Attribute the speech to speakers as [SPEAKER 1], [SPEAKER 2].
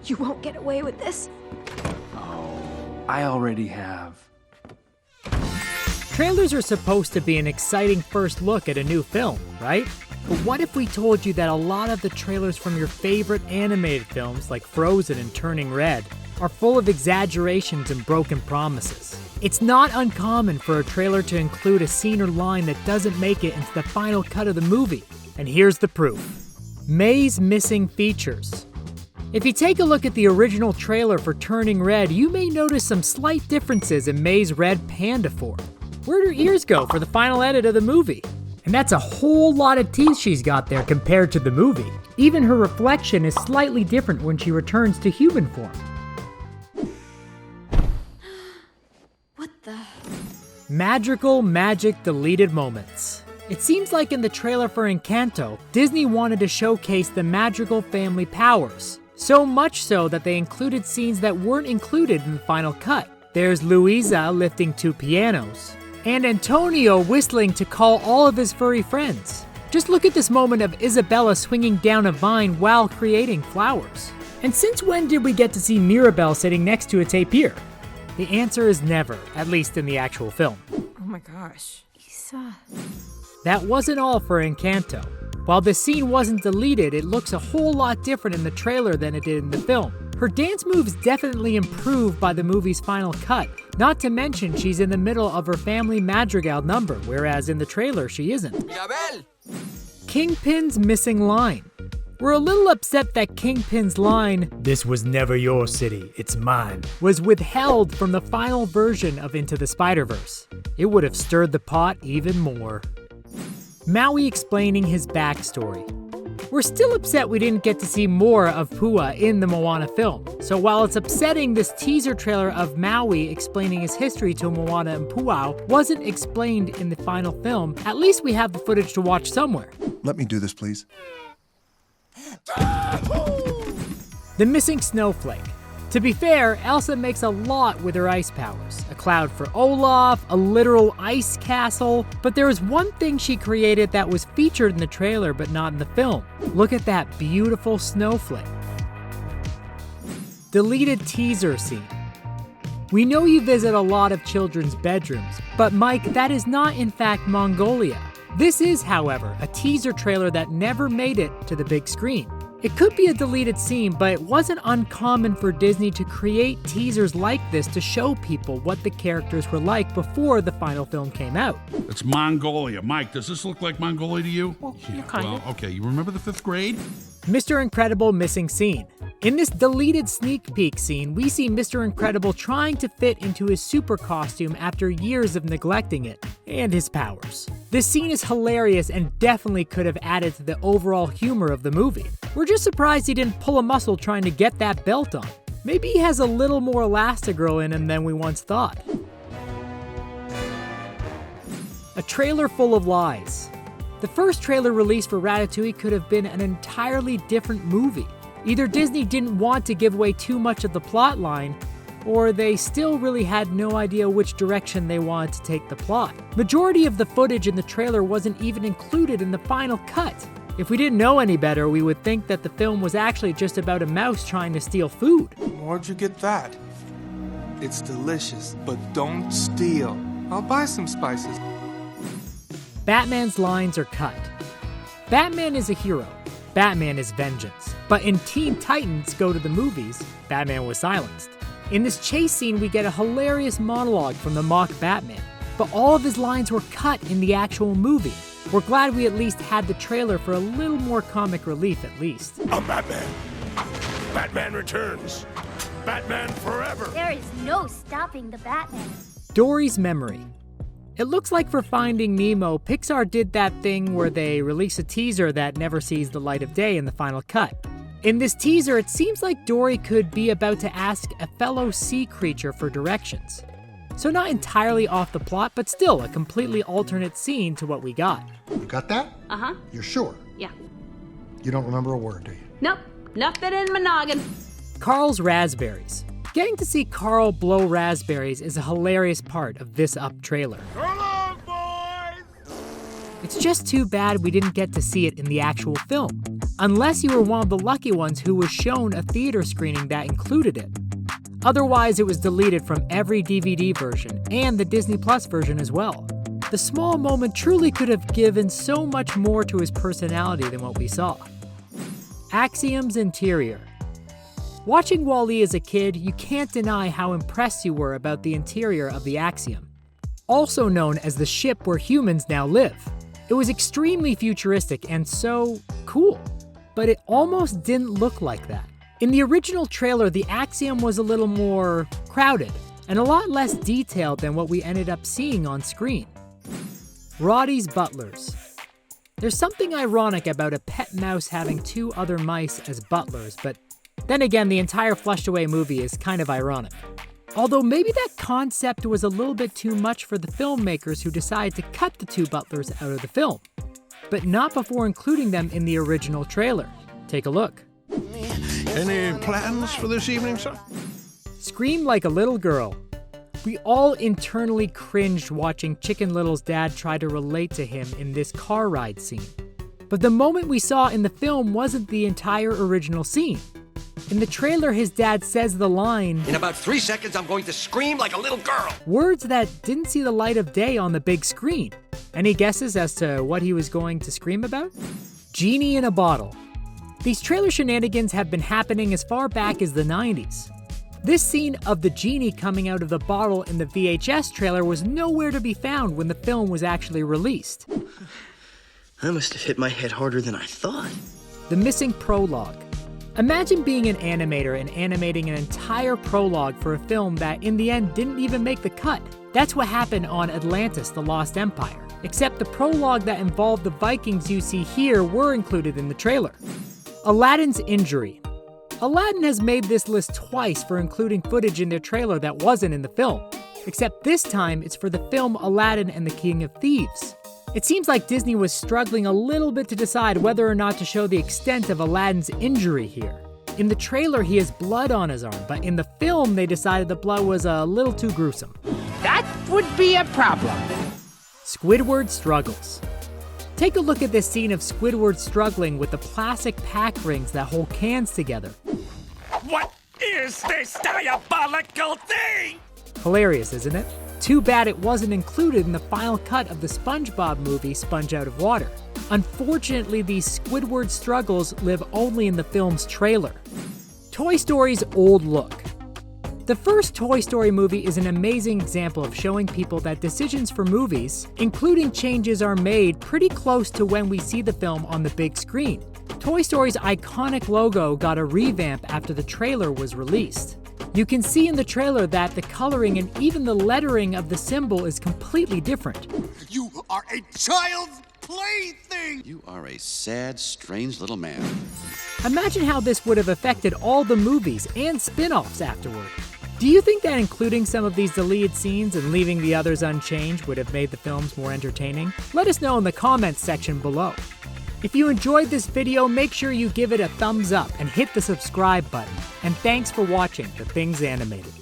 [SPEAKER 1] You won't get away with this.
[SPEAKER 2] Oh, I already have.
[SPEAKER 3] Trailers are supposed to be an exciting first look at a new film, right? But what if we told you that a lot of the trailers from your favorite animated films, like Frozen and Turning Red, are full of exaggerations and broken promises? It's not uncommon for a trailer to include a scene or line that doesn't make it into the final cut of the movie. And here's the proof. May's missing features. If you take a look at the original trailer for Turning Red, you may notice some slight differences in May's red panda form. Where'd her ears go for the final edit of the movie? And that's a whole lot of teeth she's got there compared to the movie. Even her reflection is slightly different when she returns to human form.
[SPEAKER 1] What the?
[SPEAKER 3] Magical magic deleted moments. It seems like in the trailer for Encanto, Disney wanted to showcase the magical family powers. So much so that they included scenes that weren't included in the final cut. There's Luisa lifting 2 pianos, and Antonio whistling to call all of his furry friends. Just look at this moment of Isabella swinging down a vine while creating flowers. And since when did we get to see Mirabel sitting next to a tapir? The answer is never, at least in the actual film.
[SPEAKER 1] Oh my gosh. Isa.
[SPEAKER 3] That wasn't all for Encanto. While the scene wasn't deleted, it looks a whole lot different in the trailer than it did in the film. Her dance moves definitely improved by the movie's final cut, not to mention she's in the middle of her family madrigal number, whereas in the trailer she isn't. Kingpin's missing line. We're a little upset that Kingpin's line, "This was never your city, it's mine," was withheld from the final version of Into the Spiderverse. It would have stirred the pot even more. Maui explaining his backstory. We're still upset we didn't get to see more of Pua in the Moana film. So while it's upsetting, this teaser trailer of Maui explaining his history to Moana and Pua wasn't explained in the final film, at least we have the footage to watch somewhere.
[SPEAKER 4] Let me do this, please.
[SPEAKER 3] The missing snowflake. To be fair, Elsa makes a lot with her ice powers. A cloud for Olaf, a literal ice castle, but there is one thing she created that was featured in the trailer but not in the film. Look at that beautiful snowflake. Deleted teaser scene. We know you visit a lot of children's bedrooms, but Mike, that is not in fact Mongolia. This is, however, a teaser trailer that never made it to the big screen. It could be a deleted scene, but it wasn't uncommon for Disney to create teasers like this to show people what the characters were like before the final film came out.
[SPEAKER 5] It's Mongolia. Mike, does this look like Mongolia to you?
[SPEAKER 1] Well, kind of.
[SPEAKER 5] Okay, you remember the 5th grade?
[SPEAKER 3] Mr. Incredible missing scene. In this deleted sneak peek scene, we see Mr. Incredible trying to fit into his super costume after years of neglecting it, and his powers. This scene is hilarious and definitely could have added to the overall humor of the movie. We're just surprised he didn't pull a muscle trying to get that belt on. Maybe he has a little more Elastigirl in him than we once thought. A trailer full of lies. The first trailer released for Ratatouille could have been an entirely different movie. Either Disney didn't want to give away too much of the plot line, or they still really had no idea which direction they wanted to take the plot. Majority of the footage in the trailer wasn't even included in the final cut. If we didn't know any better, we would think that the film was actually just about a mouse trying to steal food.
[SPEAKER 6] Where'd you get that? It's delicious, but don't steal. I'll buy some spices.
[SPEAKER 3] Batman's lines are cut. Batman is a hero. Batman is vengeance. But in Teen Titans Go to the Movies, Batman was silenced. In this chase scene, we get a hilarious monologue from the mock Batman, but all of his lines were cut in the actual movie. We're glad we at least had the trailer for a little more comic relief at least.
[SPEAKER 7] I'm Batman. Batman returns. Batman forever.
[SPEAKER 8] There is no stopping the Batman.
[SPEAKER 3] Dory's memory. It looks like for Finding Nemo, Pixar did that thing where they release a teaser that never sees the light of day in the final cut. In this teaser, it seems like Dory could be about to ask a fellow sea creature for directions. So not entirely off the plot, but still a completely alternate scene to what we got.
[SPEAKER 9] You got that?
[SPEAKER 10] Uh-huh.
[SPEAKER 9] You're sure?
[SPEAKER 10] Yeah.
[SPEAKER 9] You don't remember a word, do you?
[SPEAKER 10] Nope. Nothing in my noggin.
[SPEAKER 3] Carl's raspberries. Getting to see Carl blow raspberries is a hilarious part of this Up trailer.
[SPEAKER 7] So long, boys!
[SPEAKER 3] It's just too bad we didn't get to see it in the actual film. unless you were one of the lucky ones who was shown a theater screening that included it. Otherwise, it was deleted from every DVD version and the Disney Plus version as well. The small moment truly could have given so much more to his personality than what we saw. Axiom's interior. Watching WALL-E as a kid, you can't deny how impressed you were about the interior of the Axiom, also known as the ship where humans now live. It was extremely futuristic and so cool, but it almost didn't look like that. In the original trailer, the Axiom was a little more crowded and a lot less detailed than what we ended up seeing on screen. Roddy's butlers. There's something ironic about a pet mouse having two other mice as butlers, but then again, the entire flushed away movie is kind of ironic. Although maybe that concept was a little bit too much for the filmmakers who decided to cut the two butlers out of the film, but not before including them in the original trailer. Take a look.
[SPEAKER 7] Any plans for this evening, sir?
[SPEAKER 3] Scream like a little girl. We all internally cringed watching Chicken Little's dad try to relate to him in this car ride scene. But the moment we saw in the film wasn't the entire original scene. In the trailer, his dad says the line,
[SPEAKER 4] "In about 3 seconds, I'm going to scream like a little girl."
[SPEAKER 3] Words that didn't see the light of day on the big screen. Any guesses as to what he was going to scream about? Genie in a bottle. These trailer shenanigans have been happening as far back as the 90s. This scene of the genie coming out of the bottle in the VHS trailer was nowhere to be found when the film was actually released.
[SPEAKER 4] I must have hit my head harder than I thought.
[SPEAKER 3] The missing prologue. Imagine being an animator and animating an entire prologue for a film that in the end didn't even make the cut. That's what happened on Atlantis, The Lost Empire, except the prologue that involved the Vikings you see here were included in the trailer. Aladdin's injury. Aladdin has made this list twice for including footage in their trailer that wasn't in the film, except this time it's for the film Aladdin and the King of Thieves. It seems like Disney was struggling a little bit to decide whether or not to show the extent of Aladdin's injury here. In the trailer, he has blood on his arm, but in the film, they decided the blood was a little too gruesome.
[SPEAKER 11] That would be a problem.
[SPEAKER 3] Squidward struggles. Take a look at this scene of Squidward struggling with the plastic pack rings that hold cans together.
[SPEAKER 7] What is this diabolical thing?
[SPEAKER 3] Hilarious, isn't it? Too bad it wasn't included in the final cut of the SpongeBob movie, Sponge Out of Water. Unfortunately, these Squidward struggles live only in the film's trailer. Toy Story's old look. The first Toy Story movie is an amazing example of showing people that decisions for movies, including changes, are made pretty close to when we see the film on the big screen. Toy Story's iconic logo got a revamp after the trailer was released. You can see in the trailer that the coloring and even the lettering of the symbol is completely different.
[SPEAKER 12] You are a child's plaything!
[SPEAKER 13] You are a sad, strange little man.
[SPEAKER 3] Imagine how this would have affected all the movies and spin-offs afterward. Do you think that including some of these deleted scenes and leaving the others unchanged would have made the films more entertaining? Let us know in the comments section below. If you enjoyed this video, make sure you give it a thumbs up and hit the subscribe button. And thanks for watching The Things Animated.